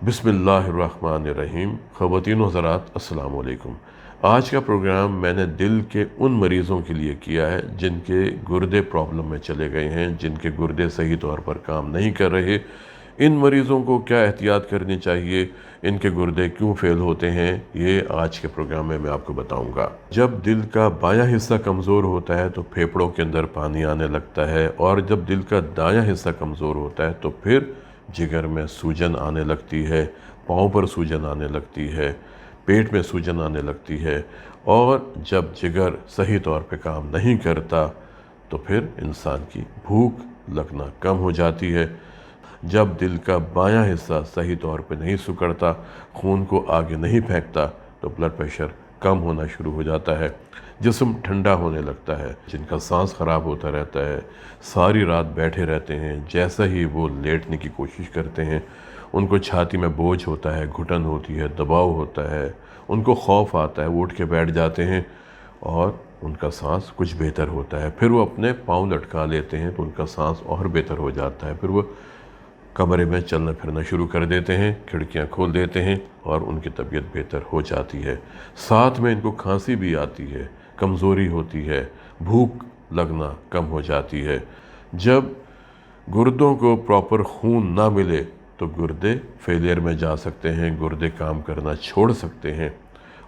बिस्मिल्लाहिर्रहमानिर्रहीम। ख़वातीन व हज़रात, अस्सलाम वालेकुम। आज का प्रोग्राम मैंने दिल के उन मरीज़ों के लिए किया है जिनके गुर्दे प्रॉब्लम में चले गए हैं, जिनके गुर्दे सही तौर पर काम नहीं कर रहे। इन मरीज़ों को क्या एहतियात करनी चाहिए, इनके गुर्दे क्यों फेल होते हैं, ये आज के प्रोग्राम में मैं आपको बताऊंगा। जब दिल का बायां हिस्सा कमज़ोर होता है तो फेफड़ों के अंदर पानी आने लगता है, और जब दिल का दायां हिस्सा कमज़ोर होता है तो फिर जिगर में सूजन आने लगती है, पाँव पर सूजन आने लगती है, पेट में सूजन आने लगती है। और जब जिगर सही तौर पे काम नहीं करता तो फिर इंसान की भूख लगना कम हो जाती है। जब दिल का बायां हिस्सा सही तौर पे नहीं सिकुड़ता, खून को आगे नहीं फेंकता, तो ब्लड प्रेशर कम होना शुरू हो जाता है, जिस्म ठंडा होने लगता है, जिनका सांस ख़राब होता रहता है, सारी रात बैठे रहते हैं। जैसा ही वो लेटने की कोशिश करते हैं, उनको छाती में बोझ होता है, घुटन होती है, दबाव होता है, उनको खौफ आता है, वो उठ के बैठ जाते हैं और उनका सांस कुछ बेहतर होता है। फिर वो अपने पाँव लटका लेते हैं तो उनका सांस और बेहतर हो जाता है। फिर वो कमरे में चलना फिरना शुरू कर देते हैं, खिड़कियां खोल देते हैं और उनकी तबीयत बेहतर हो जाती है। साथ में इनको खांसी भी आती है, कमज़ोरी होती है, भूख लगना कम हो जाती है। जब गुर्दों को प्रॉपर खून ना मिले तो गुर्दे फेलियर में जा सकते हैं, गुर्दे काम करना छोड़ सकते हैं,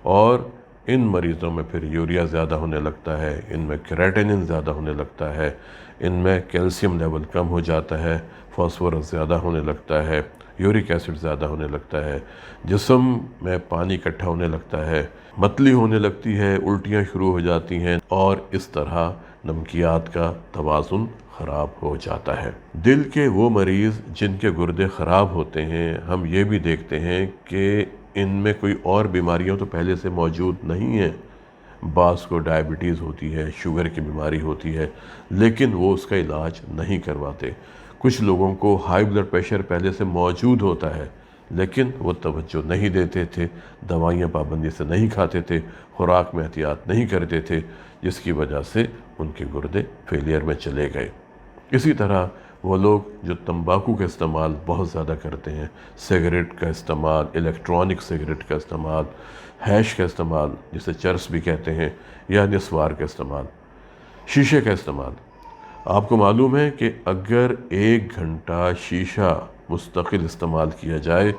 और इन मरीज़ों में फिर यूरिया ज़्यादा होने लगता है, इनमें क्रेटिनिन ज़्यादा होने लगता है, इनमें कैल्शियम लेवल कम हो जाता है, फास्फोरस ज़्यादा होने लगता है, यूरिक एसिड ज़्यादा होने लगता है, जिस्म में पानी इकट्ठा होने लगता है, मतली होने लगती है, उल्टियाँ शुरू हो जाती हैं, और इस तरह नमकियात का तवाज़ुन ख़राब हो जाता है। दिल के वो मरीज़ जिनके गुर्दे ख़राब होते हैं, हम ये भी देखते हैं कि इनमें कोई और बीमारियां तो पहले से मौजूद नहीं हैं। बास को डायबिटीज़ होती है, शुगर की बीमारी होती है, लेकिन वो उसका इलाज नहीं करवाते। कुछ लोगों को हाई ब्लड प्रेशर पहले से मौजूद होता है, लेकिन वो तवज्जो नहीं देते थे, दवाइयाँ पाबंदी से नहीं खाते थे, खुराक में एहतियात नहीं करते थे, जिसकी वजह से उनके गुर्दे फेलियर में चले गए। इसी तरह वो लोग जो तंबाकू का इस्तेमाल बहुत ज़्यादा करते हैं, सिगरेट का इस्तेमाल, इलेक्ट्रॉनिक सिगरेट का इस्तेमाल, हैश का इस्तेमाल जिसे चरस भी कहते हैं, या निस्वार का इस्तेमाल, शीशे का इस्तेमाल। आपको मालूम है कि अगर 1 घंटा शीशा मुस्तकिल इस्तेमाल किया जाए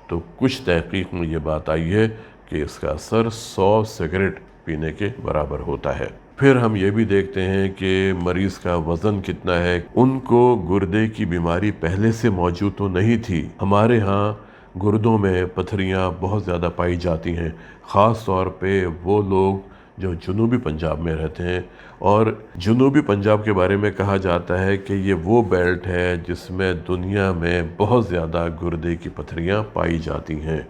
तो कुछ तहकीक में ये बात आई है कि इसका असर 100 सिगरेट पीने के बराबर होता है। फिर हम ये भी देखते हैं कि मरीज़ का वज़न कितना है। उनको गुर्दे की बीमारी पहले से मौजूद तो नहीं थी। हमारे यहाँ गुर्दों में पथरियाँ बहुत ज़्यादा पाई जाती हैं, ख़ास तौर पे वो लोग जो जनूबी पंजाब में रहते हैं। और जनूबी पंजाब के बारे में कहा जाता है कि ये वो बेल्ट है जिसमें दुनिया में बहुत ज़्यादा गुर्दे की पथरियाँ पाई जाती हैं।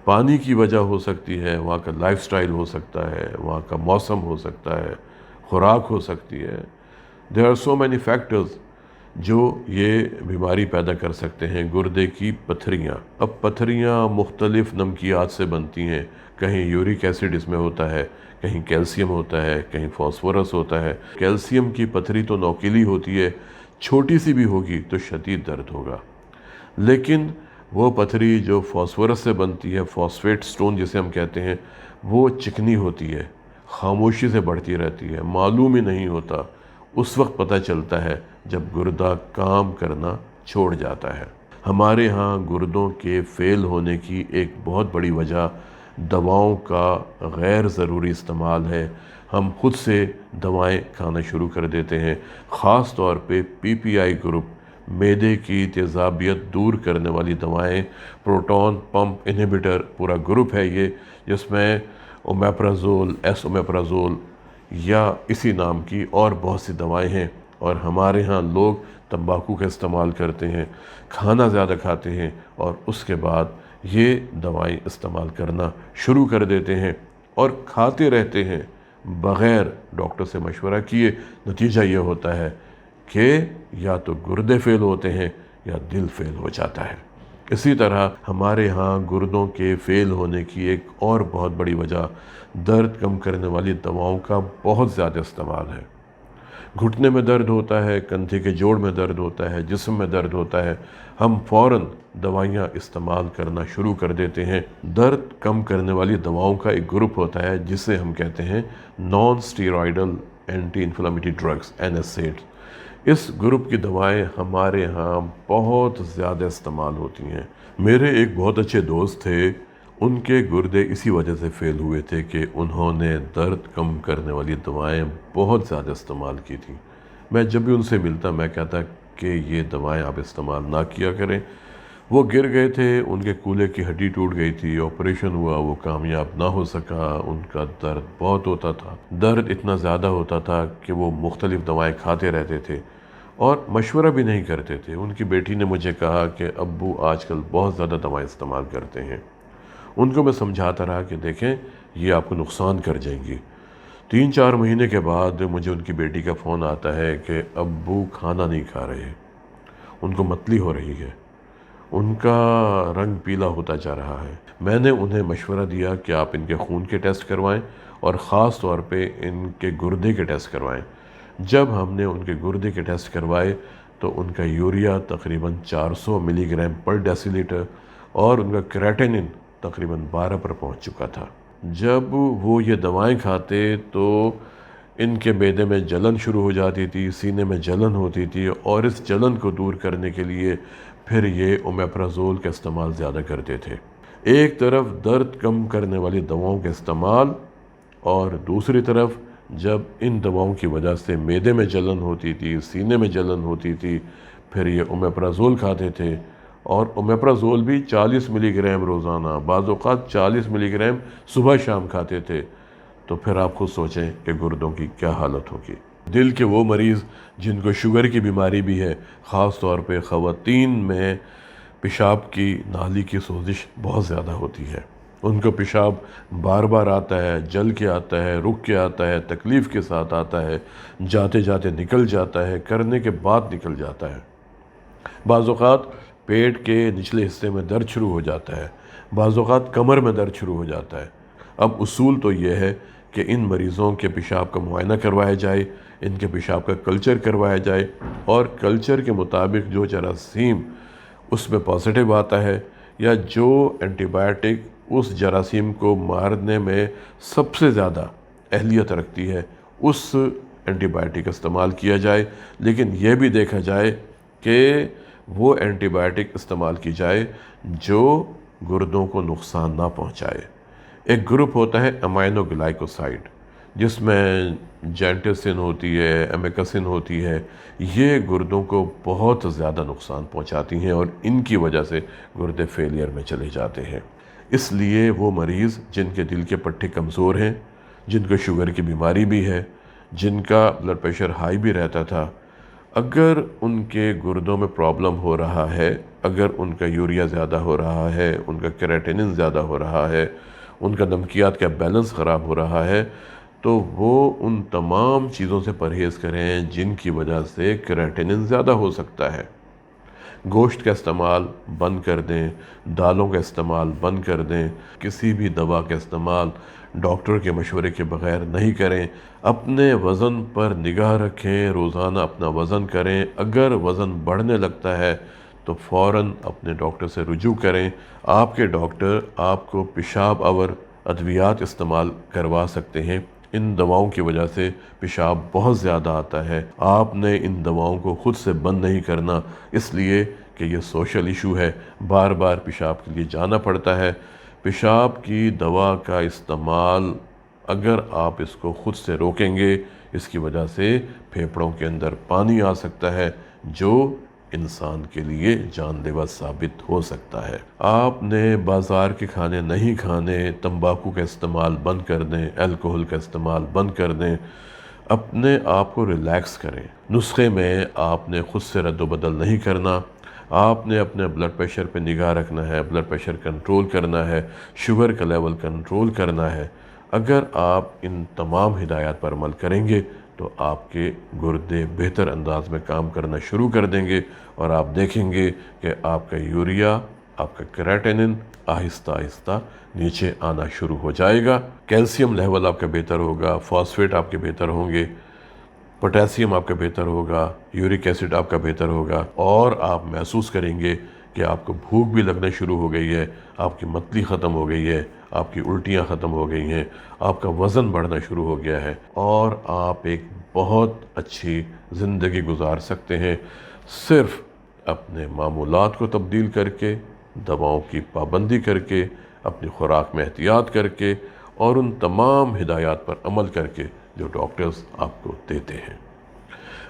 पानी की वजह हो सकती है, वहाँ का लाइफस्टाइल हो सकता है, वहाँ का मौसम हो सकता है, खुराक हो सकती है। There are so many factors जो ये बीमारी पैदा कर सकते हैं, गुर्दे की पथरियाँ। अब पथरियाँ मुख्तलिफ़ नमकियात से बनती हैं। कहीं यूरिक एसिड इसमें होता है, कहीं कैल्शियम होता है, कहीं फास्फोरस होता है। कैल्शियम की पथरी तो नोकीली होती है, छोटी सी भी होगी तो शदीद दर्द होगा। लेकिन वो पथरी जो फास्फोरस से बनती है, फॉस्फेट स्टोन जिसे हम कहते हैं, वो चिकनी होती है, खामोशी से बढ़ती रहती है, मालूम ही नहीं होता। उस वक्त पता चलता है जब गुर्दा काम करना छोड़ जाता है। हमारे यहाँ गुर्दों के फेल होने की एक बहुत बड़ी वजह दवाओं का गैर ज़रूरी इस्तेमाल है। हम खुद से दवाएं खाना शुरू कर देते हैं, ख़ास तौर पे पीपीआई ग्रुप, मैदे की तेज़ाबियत दूर करने वाली दवाएं, प्रोटॉन पंप इनहिबिटर पूरा ग्रुप है ये, जिसमें ओमेप्राज़ोल, एसओमेप्राज़ोल या इसी नाम की और बहुत सी दवाएं हैं। और हमारे यहाँ लोग तंबाकू का इस्तेमाल करते हैं, खाना ज़्यादा खाते हैं, और उसके बाद ये दवाएं इस्तेमाल करना शुरू कर देते हैं और खाते रहते हैं बग़ैर डॉक्टर से मशवरा किए। नतीजा ये होता है कि या तो गुर्दे फेल होते हैं या दिल फेल हो जाता है। इसी तरह हमारे यहाँ गुर्दों के फेल होने की एक और बहुत बड़ी वजह दर्द कम करने वाली दवाओं का बहुत ज़्यादा इस्तेमाल है। گھٹنے میں درد ہوتا ہے، کندھے کے جوڑ میں درد ہوتا ہے، جسم میں درد ہوتا ہے، ہم فوراً دوائیاں استعمال کرنا شروع کر دیتے ہیں۔ درد کم کرنے والی دواؤں کا ایک گروپ ہوتا ہے جسے ہم کہتے ہیں naan سٹیرائڈل anti inflammatory drugs NSAIDs۔ اس گروپ کی دوائیں ہمارے ہاں بہت زیادہ استعمال ہوتی ہیں۔ میرے ایک بہت اچھے دوست تھے، ان کے گردے اسی وجہ سے فیل ہوئے تھے کہ انہوں نے درد کم کرنے والی دوائیں بہت زیادہ استعمال کی تھیں۔ میں جب بھی ان سے ملتا میں کہتا کہ یہ دوائیں آپ استعمال نہ کیا کریں۔ وہ گر گئے تھے، ان کے کولے کی ہڈی ٹوٹ گئی تھی، آپریشن ہوا، وہ کامیاب نہ ہو سکا، ان کا درد بہت ہوتا تھا، درد اتنا زیادہ ہوتا تھا کہ وہ مختلف دوائیں کھاتے رہتے تھے اور مشورہ بھی نہیں کرتے تھے۔ ان کی بیٹی نے مجھے کہا کہ ابو آج کل بہت زیادہ دوائیں استعمال کرتے ہیں۔ ان کو میں سمجھاتا رہا کہ دیکھیں یہ آپ کو نقصان کر جائیں گی۔ 3-4 مہینے کے بعد مجھے ان کی بیٹی کا فون آتا ہے کہ ابو کھانا نہیں کھا رہے، ان کو متلی ہو رہی ہے، ان کا رنگ پیلا ہوتا جا رہا ہے۔ میں نے انہیں مشورہ دیا کہ آپ ان کے خون کے ٹیسٹ کروائیں اور خاص طور پہ ان کے گردے کے ٹیسٹ کروائیں۔ جب ہم نے ان کے گردے کے ٹیسٹ کروائے تو ان کا یوریا تقریباً 400 ملی گرام پر ڈیسی لیٹر اور ان کا کریٹینن تقریباً 12 پر پہنچ چکا تھا۔ جب وہ یہ دوائیں کھاتے تو ان کے معدے میں جلن شروع ہو جاتی تھی، سینے میں جلن ہوتی تھی، اور اس جلن کو دور کرنے کے لیے پھر یہ اومیپرازول کا استعمال زیادہ کرتے تھے۔ ایک طرف درد کم کرنے والی دواؤں کا استعمال اور دوسری طرف جب ان دواؤں کی وجہ سے معدے میں جلن ہوتی تھی، سینے میں جلن ہوتی تھی، پھر یہ اومیپرازول کھاتے تھے، اور اومیپرازول بھی 40 ملی گرام روزانہ، بعض اوقات 40 ملی گرام صبح شام کھاتے تھے۔ تو پھر آپ خود سوچیں کہ گردوں کی کیا حالت ہوگی۔ دل کے وہ مریض جن کو شوگر کی بیماری بھی ہے، خاص طور پہ خواتین میں پیشاب کی نالی کی سوزش بہت زیادہ ہوتی ہے۔ ان کو پیشاب بار بار آتا ہے، جل کے آتا ہے، رک کے آتا ہے، تکلیف کے ساتھ آتا ہے، جاتے جاتے نکل جاتا ہے، کرنے کے بعد نکل جاتا ہے۔ بعض اوقات پیٹ کے نچلے حصے میں درد شروع ہو جاتا ہے، بعض اوقات کمر میں درد شروع ہو جاتا ہے۔ اب اصول تو یہ ہے کہ ان مریضوں کے پیشاب کا معائنہ کروایا جائے، ان کے پیشاب کا کلچر کروایا جائے، اور کلچر کے مطابق جو جراثیم اس میں پازیٹیو آتا ہے یا جو اینٹی بائیوٹک اس جراثیم کو مارنے میں سب سے زیادہ اہلیت رکھتی ہے، اس اینٹی بائیوٹک کا استعمال کیا جائے۔ لیکن یہ بھی دیکھا جائے کہ وہ اینٹی بائیوٹک استعمال کی جائے جو گردوں کو نقصان نہ پہنچائے۔ ایک گروپ ہوتا ہے امائنو گلائکوسائڈ، جس میں جینٹسن ہوتی ہے، امیکسن ہوتی ہے۔ یہ گردوں کو بہت زیادہ نقصان پہنچاتی ہیں اور ان کی وجہ سے گردے فیلئر میں چلے جاتے ہیں۔ اس لیے وہ مریض جن کے دل کے پٹھے کمزور ہیں، جن کو شوگر کی بیماری بھی ہے، جن کا بلڈ پریشر ہائی بھی رہتا تھا، اگر ان کے گردوں میں پرابلم ہو رہا ہے، اگر ان کا یوریا زیادہ ہو رہا ہے، ان کا کریٹینن زیادہ ہو رہا ہے، ان کا نمکیات کا بیلنس خراب ہو رہا ہے، تو وہ ان تمام چیزوں سے پرہیز کریں جن کی وجہ سے کریٹینن زیادہ ہو سکتا ہے۔ گوشت کا استعمال بند کر دیں، دالوں کا استعمال بند کر دیں، کسی بھی دوا کا استعمال ڈاکٹر کے مشورے کے بغیر نہیں کریں۔ اپنے وزن پر نگاہ رکھیں، روزانہ اپنا وزن کریں۔ اگر وزن بڑھنے لگتا ہے تو فوراً اپنے ڈاکٹر سے رجوع کریں۔ آپ کے ڈاکٹر آپ کو پیشاب آور ادویات استعمال کروا سکتے ہیں۔ ان دواؤں کی وجہ سے پیشاب بہت زیادہ آتا ہے، آپ نے ان دواؤں کو خود سے بند نہیں کرنا، اس لیے کہ یہ سوشل ایشو ہے، بار بار پیشاب کے لیے جانا پڑتا ہے۔ پیشاب کی دوا کا استعمال اگر آپ اس کو خود سے روکیں گے، اس کی وجہ سے پھیپھڑوں کے اندر پانی آ سکتا ہے جو انسان کے لیے جان لیوا ثابت ہو سکتا ہے۔ آپ نے بازار کے کھانے نہیں کھانے، تمباکو کا استعمال بند کر دیں، الکوہل کا استعمال بند کر دیں، اپنے آپ کو ریلیکس کریں۔ نسخے میں آپ نے خود سے رد و بدل نہیں کرنا، آپ نے اپنے بلڈ پریشر پہ نگاہ رکھنا ہے، بلڈ پریشر کنٹرول کرنا ہے، شوگر کا لیول کنٹرول کرنا ہے۔ اگر آپ ان تمام ہدایات پر عمل کریں گے تو آپ کے گردے بہتر انداز میں کام کرنا شروع کر دیں گے، اور آپ دیکھیں گے کہ آپ کا یوریا، آپ کا کریٹینن آہستہ آہستہ نیچے آنا شروع ہو جائے گا، کیلشیم لیول آپ کا بہتر ہوگا، فاسفیٹ آپ کے بہتر ہوں گے، पोटेशियम आपका बेहतर होगा, यूरिक एसिड आपका बेहतर होगा, और आप महसूस करेंगे कि आपको भूख भी लगना शुरू हो गई है, आपकी मतली ख़त्म हो गई है, आपकी उल्टियाँ ख़त्म हो गई हैं, आपका वज़न बढ़ना शुरू हो गया है, और आप एक बहुत अच्छी ज़िंदगी गुजार सकते हैं सिर्फ़ अपने मामूलात को तब्दील करके, दवाओं की पाबंदी करके, अपनी खुराक में एहतियात करके, और उन तमाम हिदायत पर अमल करके जो डॉक्टर्स आपको देते हैं।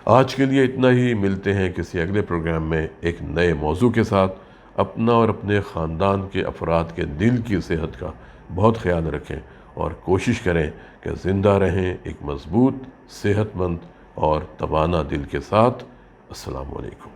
आज के लिए इतना ही। मिलते हैं किसी अगले प्रोग्राम में एक नए मौजू के साथ। अपना और अपने ख़ानदान के अफराद के दिल की सेहत का बहुत ख्याल रखें और कोशिश करें कि ज़िंदा रहें एक मज़बूत, सेहतमंद और तवाना दिल के साथ। अस्सलामु अलैकुम।